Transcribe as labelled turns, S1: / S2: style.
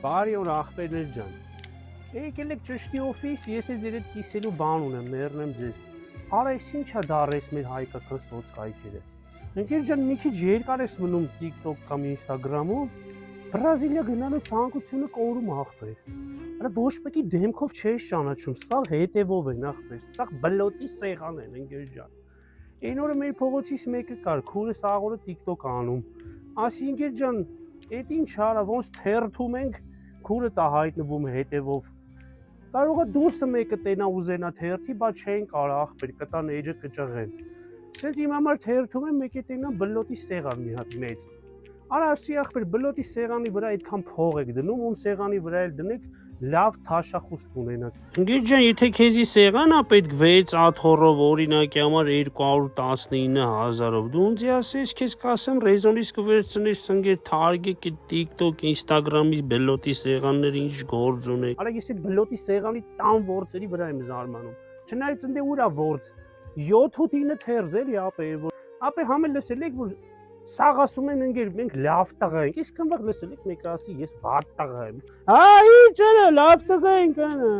S1: Բարի օր ախպերներ ջան։ Եկել եք ճշտի օֆիս, ես ձեր հետ կիսելու բան ունեմ, մեռնեմ ձեզ։ Արես ինչա դարես մեր հայկական սոցկայքերը։ Ընկեր ջան, մի քիչ երկար ես մնում TikTok կամ Instagram-ում, Բրազիլիա գնալու ցանկությունը կորում ախպեր։ Արա ոչ մեկի դեմքով չես ճանաչում, սա հետևով են ախպեր, սա բլոտի սեղան են, ընկեր ջան։ Այն օրը մեր փողոցից մեկը կար, քուրս աղորը TikTok անում։ Ասի ընկեր ջան, էդ ինչ արա, ոնց թերթում ենք, քուրը տա հայտնվում հետևով։ Կարող է դուրսը մեկը տենա ուզենա թերթի, բայց չեն կարող ախպեր, կտան էջը կճղեն։ Սենց իմ համար թերթում եմ, մեկը տենա բլոտի սեղան մի հատ մեծ։ Արա ասի ախպեր, բլոտի սեղանի վրա այդքան փող եք դնում, ում սեղանի վրա էլ դնեք լավ թաշախուստ ունենաք։ Ընկեր ջան, եթե քեզի սեղան ա պետք 6 աթոռով օրինակի համար 219,000-ով, դու ինձ ասես, քեզ կասեմ ռեզոնից կվերցնես ընկեր Target, TikTok, Instagram-ից բլոտի սեղանները ինչ գործ ունեք։ Արա ես այդ բլոտի սեղանի տան ворցերի վրա եմ զարմանում։ Չնայած ընդ ուրա ворց 7-9 թերզ էլի ապե համ էլ լսել եք որ Սաղ ասում են ընկեր, մենք լավ տղա ենք, իսկ քնվաղ լսել եք մեկը ասի, ես վատ տղա եմ։ Հա, ինչ է, լավ տղա ենք, անա։